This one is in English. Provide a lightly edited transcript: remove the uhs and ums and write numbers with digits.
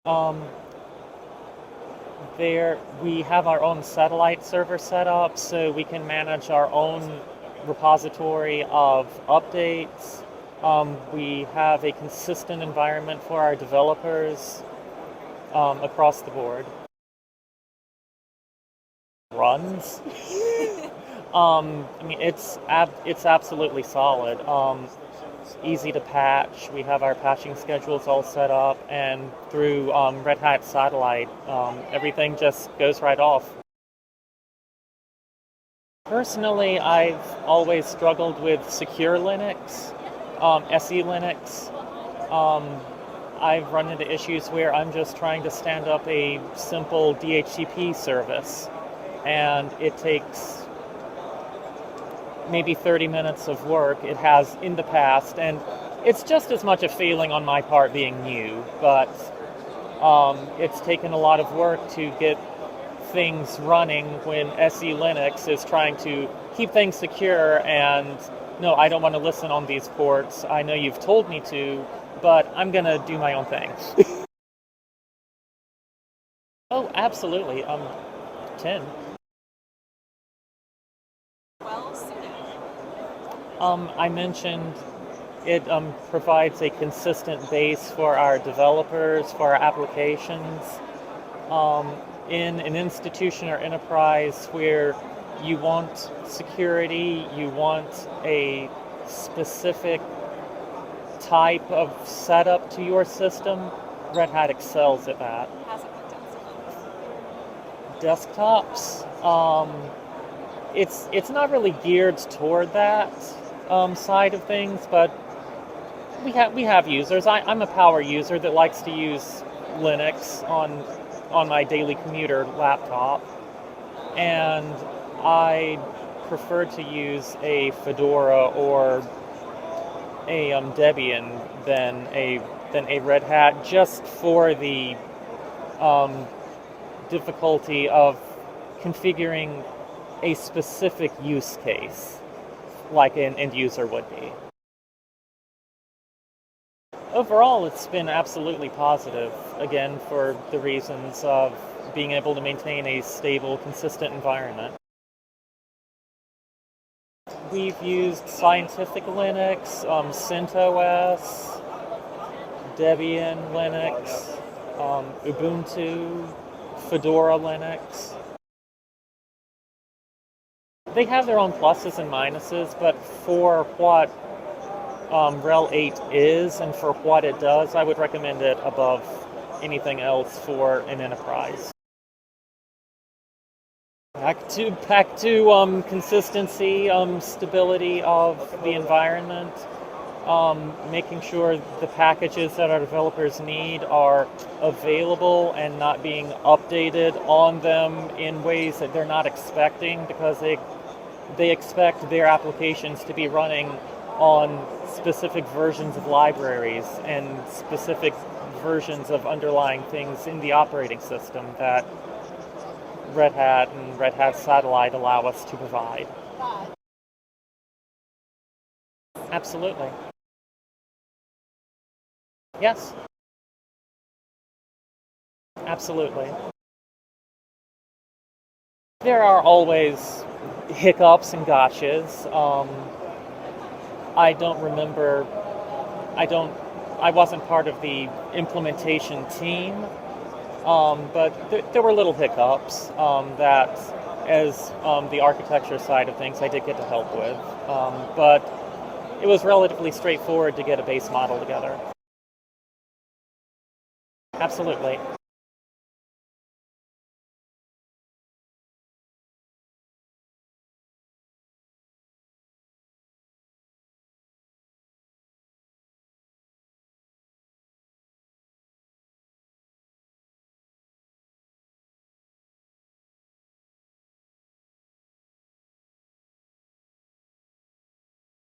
Um, there we have our own satellite server set up, so we can manage our own repository of updates. We have a consistent environment for our developers across the board. Runs. I mean, it's absolutely solid. Easy to patch. We have our patching schedules all set up, and through Red Hat Satellite, everything just goes right off. Personally, I've always struggled with secure Linux, SE Linux. I've run into issues where I'm just trying to stand up a simple DHCP service, and it takes maybe 30 minutes of work. It has in the past, and it's just as much a failing on my part being new, but it's taken a lot of work to get things running when SE Linux is trying to keep things secure, and no, I don't want to listen on these ports. I know you've told me to, but I'm going to do my own thing. Oh, absolutely. 10. I mentioned it provides a consistent base for our developers, for our applications. In an institution or enterprise where you want security, you want a specific type of setup to your system, Red Hat excels at that. Desktops, it's not really geared toward that side of things, but we have users. I'm a power user that likes to use Linux on my daily commuter laptop, and I prefer to use a Fedora or a Debian than a Red Hat, just for the difficulty of configuring a specific use case, like an end user would be. Overall, it's been absolutely positive, again, for the reasons of being able to maintain a stable, consistent environment. We've used Scientific Linux, CentOS, Debian Linux, Ubuntu, Fedora Linux. They have their own pluses and minuses, but for what RHEL 8 is and for what it does, I would recommend it above anything else for an enterprise. Back to consistency, stability of the environment, making sure the packages that our developers need are available and not being updated on them in ways that they're not expecting, because they expect their applications to be running on specific versions of libraries and specific versions of underlying things in the operating system that Red Hat and Red Hat Satellite allow us to provide. Absolutely. Yes. Absolutely. There are always hiccups and gotchas. I don't remember. I wasn't part of the implementation team, but there were little hiccups that, as the architecture side of things, I did get to help with. But it was relatively straightforward to get a base model together. Absolutely.